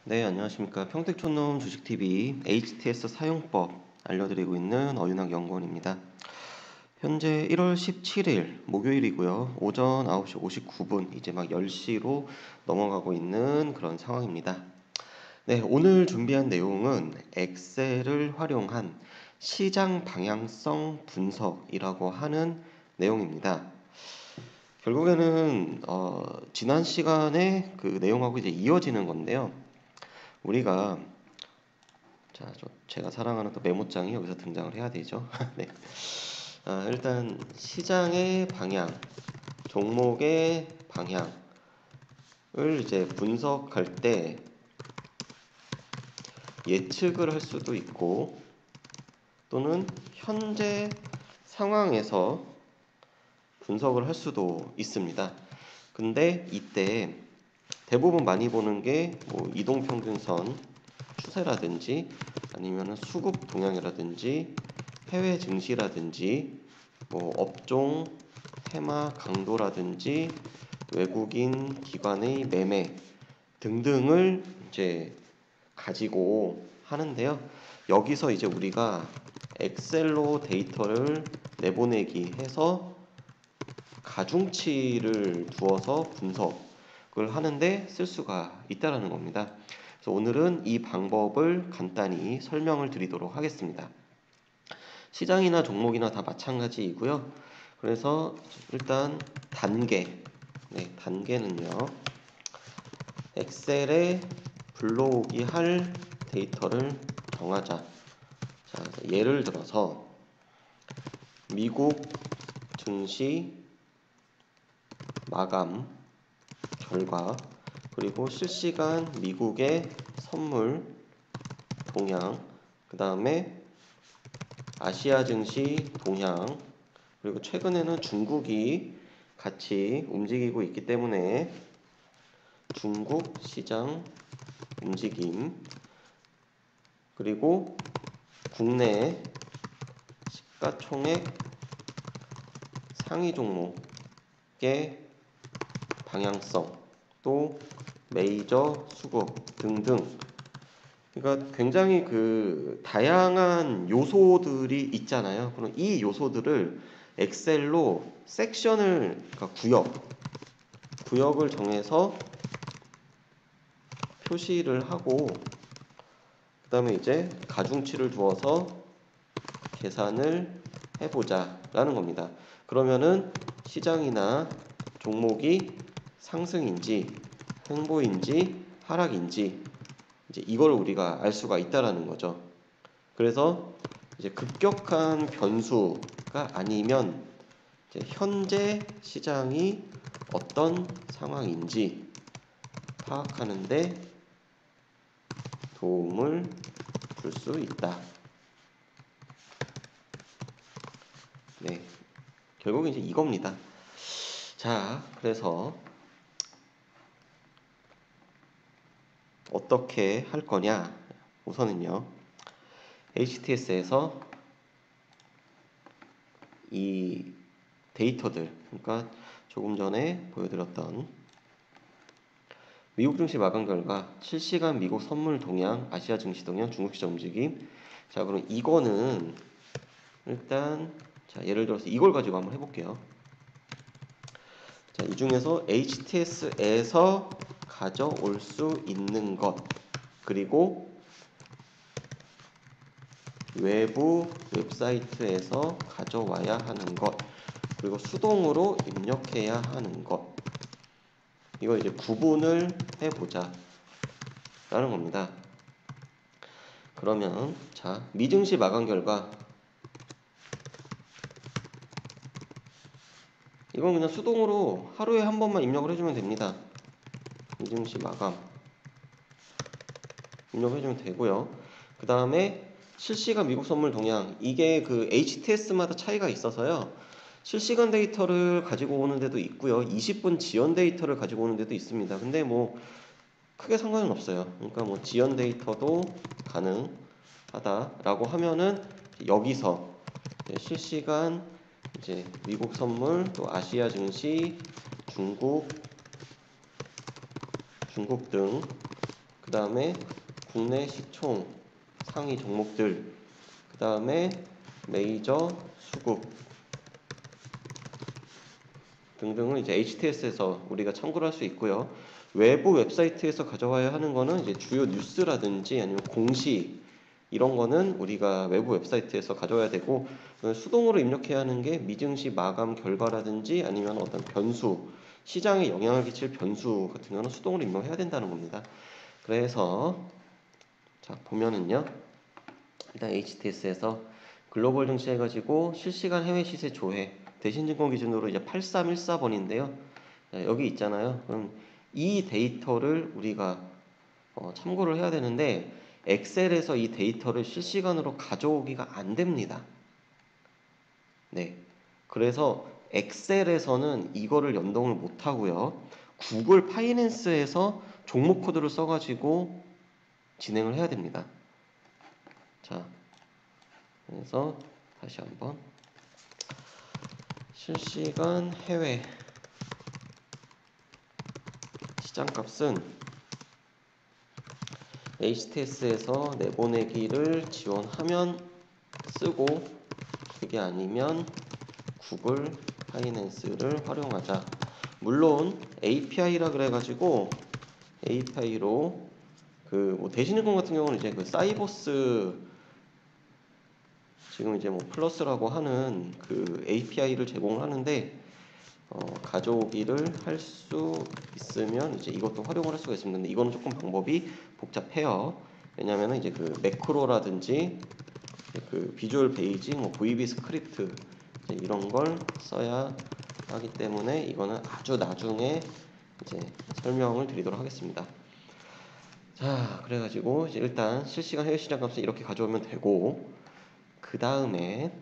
네, 안녕하십니까. 평택촌놈 주식TV HTS 사용법 알려드리고 있는 어윤학 연구원입니다. 현재 1월 17일 목요일이고요. 오전 9시 59분, 이제 막 10시로 넘어가고 있는 그런 상황입니다. 네, 오늘 준비한 내용은 엑셀을 활용한 시장 방향성 분석이라고 하는 내용입니다. 결국에는 지난 시간에 그 내용하고 이제 이어지는 건데요. 우리가 제가 사랑하는 또 메모장이 여기서 등장을 해야 되죠. 네. 일단 시장의 방향, 종목의 방향을 이제 분석할 때 예측을 할 수도 있고 또는 현재 상황에서 분석을 할 수도 있습니다. 근데 이때 대부분 많이 보는 게 뭐 이동평균선 추세라든지 아니면 수급 동향이라든지 해외 증시라든지 뭐 업종 테마 강도라든지 외국인 기관의 매매 등등을 이제 가지고 하는데요. 여기서 이제 우리가 엑셀로 데이터를 내보내기 해서 가중치를 두어서 분석을 하는데 쓸 수가 있다라는 겁니다. 그래서 오늘은 이 방법을 간단히 설명을 드리도록 하겠습니다. 시장이나 종목이나 다 마찬가지이고요. 그래서 일단 단계는요. 엑셀에 불러오기 할 데이터를 정하자. 자, 예를 들어서 미국 증시 마감 결과 그리고 실시간 미국의 선물 동향, 그 다음에 아시아 증시 동향, 그리고 최근에는 중국이 같이 움직이고 있기 때문에 중국 시장 움직임, 그리고 국내 시가총액 상위 종목의 방향성, 또 메이저 수급 등등. 그러니까 굉장히 그 다양한 요소들이 있잖아요. 그럼 이 요소들을 엑셀로 섹션을, 그러니까 구역을 정해서 표시를 하고 그 다음에 이제 가중치를 주어서 계산을 해보자 라는 겁니다. 그러면은 시장이나 종목이 상승인지 횡보인지 하락인지 이제 이걸 우리가 알 수가 있다라는 거죠. 그래서 이제 급격한 변수가 아니면 이제 현재 시장이 어떤 상황인지 파악하는데 도움을 줄 수 있다. 네, 결국은 이제 이겁니다. 자, 그래서 어떻게 할 거냐? 우선은요, HTS에서 이 데이터들, 그러니까 조금 전에 보여드렸던 미국 증시 마감 결과, 실시간 미국 선물 동향, 아시아 증시 동향, 중국 시장 움직임. 자, 그럼 이거는 일단 예를 들어서 이걸 가지고 한번 해볼게요. 자, 이 중에서 HTS에서 가져올 수 있는 것, 그리고 외부 웹사이트에서 가져와야 하는 것, 그리고 수동으로 입력해야 하는 것, 이거 이제 구분을 해보자 라는 겁니다. 그러면 자, 미증시 마감 결과, 이건 그냥 수동으로 하루에 한 번만 입력을 해주면 됩니다. 미증시 마감 입력해주면 되고요. 그 다음에 실시간 미국 선물 동향, 이게 그 HTS마다 차이가 있어서요. 실시간 데이터를 가지고 오는 데도 있고요. 20분 지연 데이터를 가지고 오는 데도 있습니다. 근데 뭐 크게 상관은 없어요. 그러니까 뭐 지연 데이터도 가능하다라고 하면은 여기서 실시간 이제 미국 선물, 또 아시아 증시, 중국 등, 그 다음에 국내 시총 상위 종목들, 그 다음에 메이저 수급 등등을 이제 HTS에서 우리가 참고를 할 수 있고요. 외부 웹사이트에서 가져와야 하는 거는 이제 주요 뉴스라든지 아니면 공시 이런 거는 우리가 외부 웹사이트에서 가져와야 되고, 수동으로 입력해야 하는 게 미증시 마감 결과라든지 아니면 어떤 변수, 시장에 영향을 끼칠 변수 같은 거는 수동으로 입력해야 된다는 겁니다. 그래서 자 보면은요, 일단 HTS에서 글로벌 증시 해가지고 실시간 해외 시세 조회 대신증권 기준으로 이제 8314번인데요. 여기 있잖아요. 그럼 이 데이터를 우리가 참고를 해야 되는데, 엑셀에서 이 데이터를 실시간으로 가져오기가 안 됩니다. 네. 그래서 엑셀에서는 이거를 연동을 못 하고요. 구글 파이낸스에서 종목 코드를 써가지고 진행을 해야 됩니다. 자, 그래서 다시 한번 실시간 해외 시장값은 HTS에서 내보내기를 지원하면 쓰고, 그게 아니면 구글 파이낸스를 활용하자. 물론 API라 그래가지고 API로 뭐 대신증권 같은 경우는 이제 그 사이버스 지금 이제 뭐 플러스라고 하는 그 API를 제공을 하는데, 가져오기를 할 수 있으면 이제 이것도 활용을 할 수가 있습니다. 근데 이거는 조금 방법이 복잡해요. 왜냐면은 이제 그 매크로라든지 그 비주얼 베이직, 뭐 VB 스크립트 이제 이런 걸 써야 하기 때문에 이거는 아주 나중에 이제 설명을 드리도록 하겠습니다. 자, 그래가지고 이제 일단 실시간 해외 시장 값을 이렇게 가져오면 되고, 그 다음에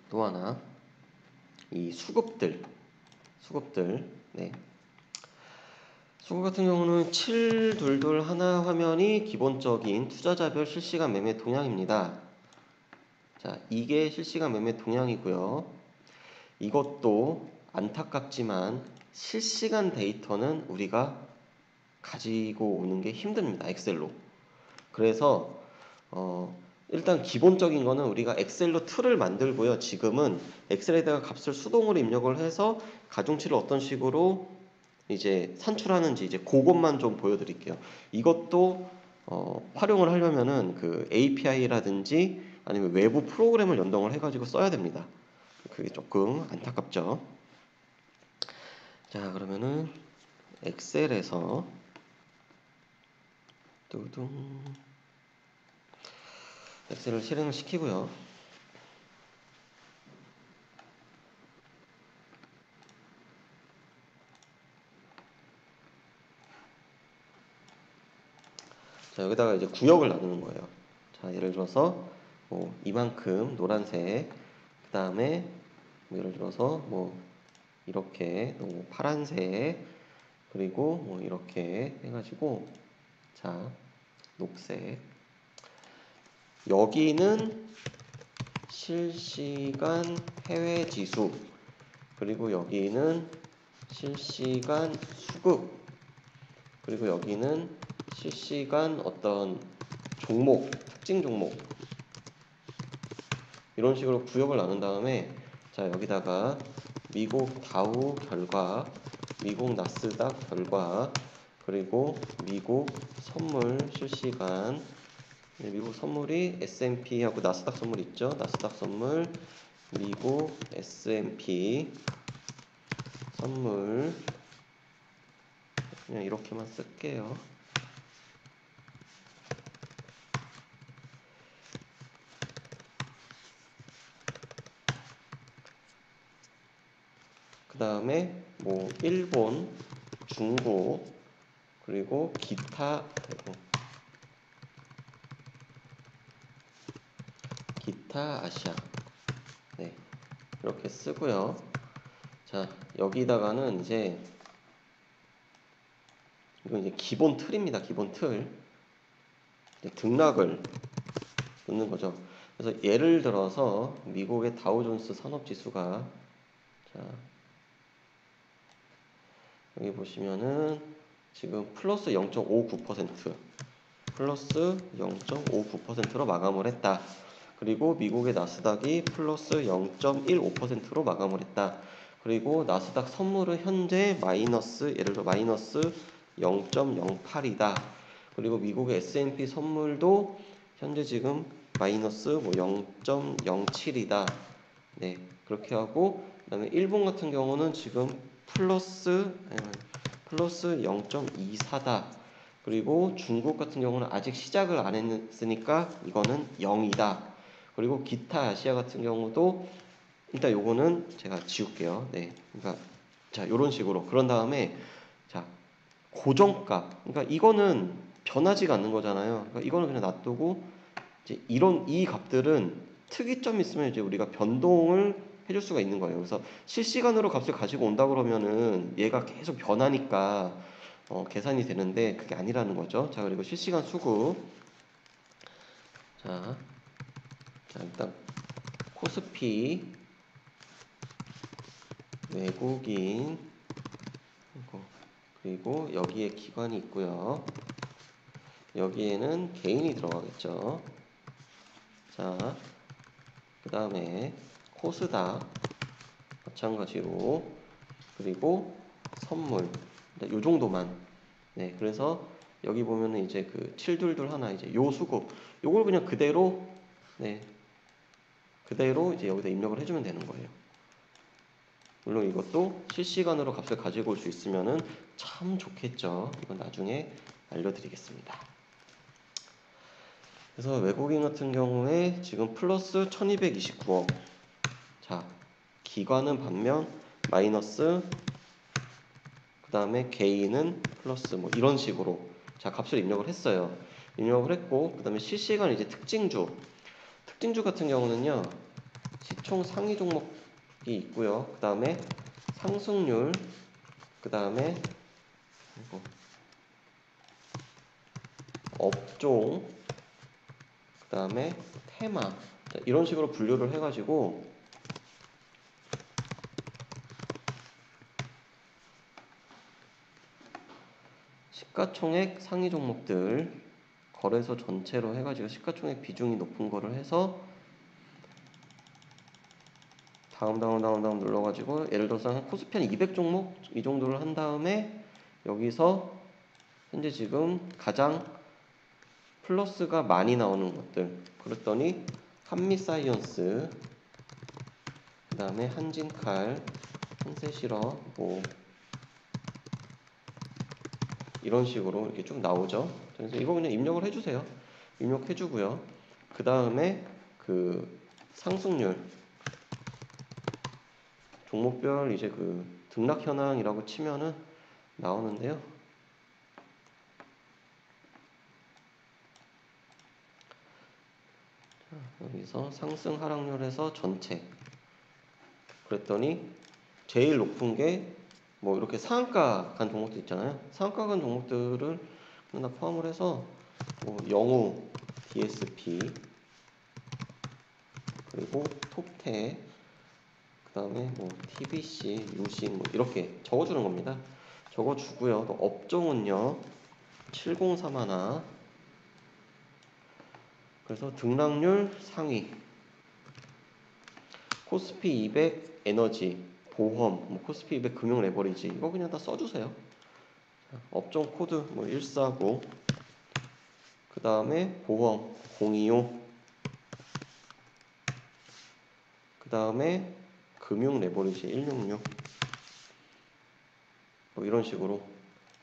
또 하나 이 수급들, 네. 수급 같은 경우는 722 하나 화면이 기본적인 투자자별 실시간 매매 동향입니다. 자, 이게 실시간 매매 동향이고요. 이것도 안타깝지만 실시간 데이터는 우리가 가지고 오는 게 힘듭니다. 엑셀로. 그래서 일단 기본적인 거는 우리가 엑셀로 틀을 만들고요. 지금은 엑셀에다가 값을 수동으로 입력을 해서 가중치를 어떤 식으로 이제 산출하는지 이제 그것만 좀 보여드릴게요. 이것도 활용을 하려면은 그 API라든지 아니면 외부 프로그램을 연동을 해가지고 써야 됩니다. 그게 조금 안타깝죠. 자, 그러면은 엑셀에서 뚜둥 엑셀을 실행을 시키고요. 자, 여기다가 이제 구역을 나누는 거예요. 자, 예를 들어서 뭐 이만큼 노란색, 그 다음에 뭐 예를 들어서 뭐 이렇게 뭐 파란색, 그리고 뭐 이렇게 해가지고, 자, 녹색. 여기는 실시간 해외 지수, 그리고 여기는 실시간 수급, 그리고 여기는 실시간 어떤 종목, 특징 종목, 이런 식으로 구역을 나눈 다음에, 자, 여기다가 미국 다우 결과, 미국 나스닥 결과, 그리고 미국 선물 실시간, 미국 선물이 S&P하고 나스닥 선물 있죠? 나스닥 선물, 미국 S&P 선물, 그냥 이렇게만 쓸게요. 그 다음에 뭐 일본, 중국, 그리고 기타 아시아, 네, 이렇게 쓰고요. 자, 여기다가는 이제 이건 이제 기본 틀입니다. 기본 틀. 등락을 넣는 거죠. 그래서 예를 들어서 미국의 다우존스 산업지수가, 자, 여기 보시면은 지금 플러스 0.59%, 플러스 0.59%로 마감을 했다. 그리고 미국의 나스닥이 플러스 0.15%로 마감을 했다. 그리고 나스닥 선물은 현재 마이너스, 예를 들어 마이너스 0.08이다. 그리고 미국의 S&P 선물도 현재 지금 마이너스 뭐 0.07이다. 네, 그렇게 하고, 그다음에 일본 같은 경우는 지금 플러스 0.24다. 그리고 중국 같은 경우는 아직 시작을 안 했으니까 이거는 0이다. 그리고 기타 아시아 같은 경우도 일단 요거는 제가 지울게요. 네, 그러니까 자 요런 식으로. 그런 다음에 자 고정값. 그러니까 이거는 변하지가 않는 거잖아요. 그러니까 이거는 그냥 놔두고 이제 이런 이 값들은 특이점이 있으면 이제 우리가 변동을 해줄 수가 있는 거예요. 그래서 실시간으로 값을 가지고 온다 그러면은 얘가 계속 변하니까 계산이 되는데 그게 아니라는 거죠. 자, 그리고 실시간 수급. 자, 일단 코스피 외국인 그리고 여기에 기관이 있고요. 여기에는 개인이 들어가겠죠. 자, 그 다음에 코스닥 마찬가지로 그리고 선물 요 정도만. 네, 그래서 여기 보면은 이제 그 722 하나 이제 요 수급 요걸 그냥 그대로 네 그대로 이제 여기다 입력을 해주면 되는 거예요. 물론 이것도 실시간으로 값을 가지고 올 수 있으면은 참 좋겠죠. 이건 나중에 알려드리겠습니다. 그래서 외국인 같은 경우에 지금 플러스 1229억. 자, 기관은 반면 마이너스, 그 다음에 개인은 플러스 뭐 이런 식으로 자 값을 입력을 했어요. 입력을 했고 그 다음에 실시간 이제 특징주 같은 경우는요 시총 상위 종목이 있고요. 그 다음에 상승률, 그 다음에 업종, 그 다음에 테마. 자, 이런 식으로 분류를 해가지고 시가총액 상위 종목들 거래소 전체로 해가지고 시가총액 비중이 높은 거를 해서 다음 눌러가지고 예를 들어서 코스피 한 200종목 이 정도를 한 다음에 여기서 현재 지금 가장 플러스가 많이 나오는 것들 그랬더니 한미사이언스, 그 다음에 한진칼, 한세실업 뭐 이런 식으로 이렇게 쭉 나오죠. 그래서 이거 그냥 입력을 해주세요. 입력해주고요. 그 다음에 그 상승률 종목별 이제 그 등락 현황이라고 치면은 나오는데요. 여기서 상승 하락률에서 전체 그랬더니 제일 높은 게 뭐 이렇게 상한가 간 종목들 있잖아요. 상한가 간 종목들을 다 포함을 해서 뭐 영우, DSP 그리고 톱테 그 다음에 뭐 TBC, 유식 뭐 이렇게 적어주는 겁니다. 적어주고요. 또 업종은요 703하나. 그래서 등락률 상위 코스피 200 에너지, 보험, 뭐 코스피 200 금융 레버리지 이거 그냥 다 써주세요. 업종 코드 뭐 149, 그 다음에 보험 025, 그 다음에 금융 레버리지 166, 뭐 이런 식으로.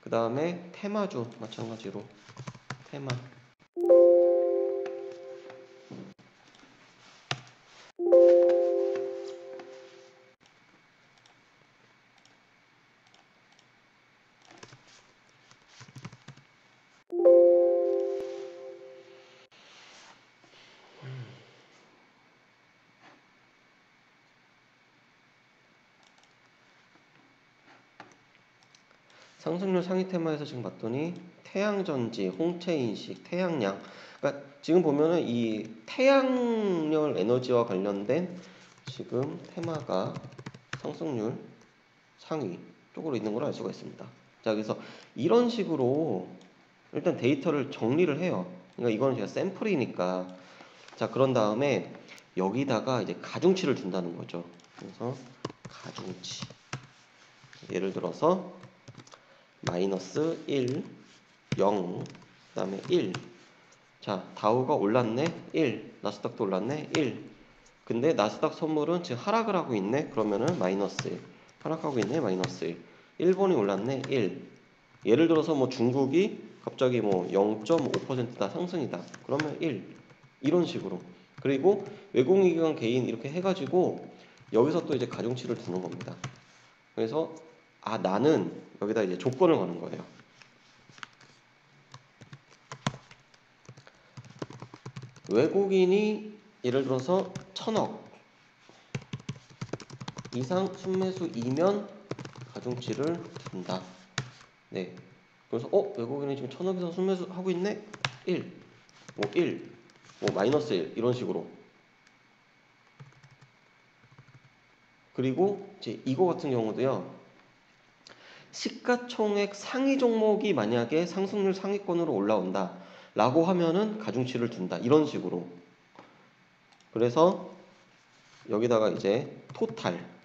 그 다음에 테마주 마찬가지로 테마. 상승률 상위 테마에서 지금 봤더니 태양전지, 홍채인식, 태양양. 그러니까 지금 보면은 이 태양열 에너지와 관련된 지금 테마가 상승률 상위 쪽으로 있는 걸 알 수가 있습니다. 자, 그래서 이런 식으로 일단 데이터를 정리를 해요. 그러니까 이거는 제가 샘플이니까. 자, 그런 다음에 여기다가 이제 가중치를 둔다는 거죠. 그래서 가중치. 예를 들어서 마이너스 1, 0, 그 다음에 1. 자, 다우가 올랐네? 1. 나스닥도 올랐네? 1. 근데 나스닥 선물은 지금 하락을 하고 있네? 그러면은 마이너스 1. 하락하고 있네? 마이너스 1. 일본이 올랐네? 1. 예를 들어서 뭐 중국이 갑자기 뭐 0.5%다 상승이다. 그러면 1. 이런 식으로. 그리고 외국인기관 개인 이렇게 해가지고 여기서 또 이제 가중치를 두는 겁니다. 그래서 나는 여기다 이제 조건을 거는 거예요. 외국인이 예를 들어서 1000억 이상 순매수이면 가중치를 둔다. 네. 그래서 외국인이 지금 1000억 이상 순매수 하고 있네? 1, 뭐 1, 뭐 마이너스 1 이런 식으로. 그리고 이제 이거 같은 경우도요. 시가총액 상위 종목이 만약에 상승률 상위권으로 올라온다 라고 하면은 가중치를 둔다. 이런 식으로. 그래서 여기다가 이제 토탈.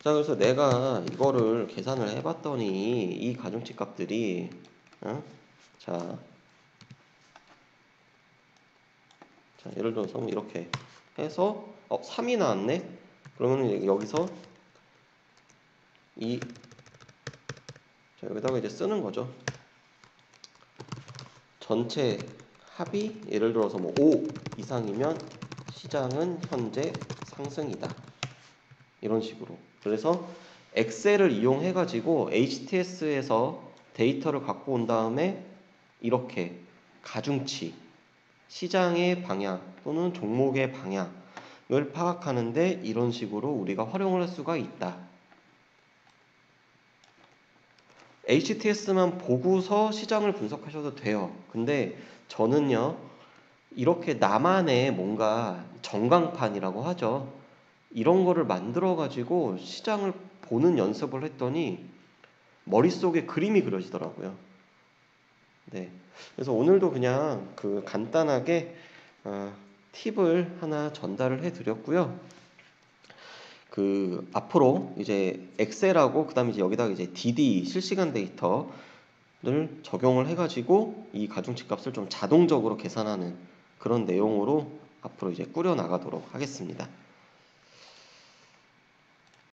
자, 그래서 내가 이거를 계산을 해봤더니 이 가중치 값들이 자, 예를 들어서 이렇게 해서 3이 나왔네. 그러면 여기서 여기다가 이제 쓰는 거죠. 전체 합이 예를 들어서 뭐 5 이상이면 시장은 현재 상승이다. 이런 식으로. 그래서 엑셀을 이용해 가지고 HTS에서 데이터를 갖고 온 다음에 이렇게 가중치, 시장의 방향 또는 종목의 방향을 파악하는데 이런 식으로 우리가 활용을 할 수가 있다. HTS만 보고서 시장을 분석하셔도 돼요. 근데 저는요, 이렇게 나만의 뭔가 전광판이라고 하죠. 이런 거를 만들어 가지고 시장을 보는 연습을 했더니 머릿속에 그림이 그려지더라고요. 네. 그래서 오늘도 그냥 그 간단하게 팁을 하나 전달을 해 드렸고요. 그 앞으로 이제 엑셀하고 그다음에 이제 여기다가 이제 DD 실시간 데이터를 적용을 해 가지고 이 가중치 값을 좀 자동적으로 계산하는 그런 내용으로 앞으로 이제 꾸려 나가도록 하겠습니다.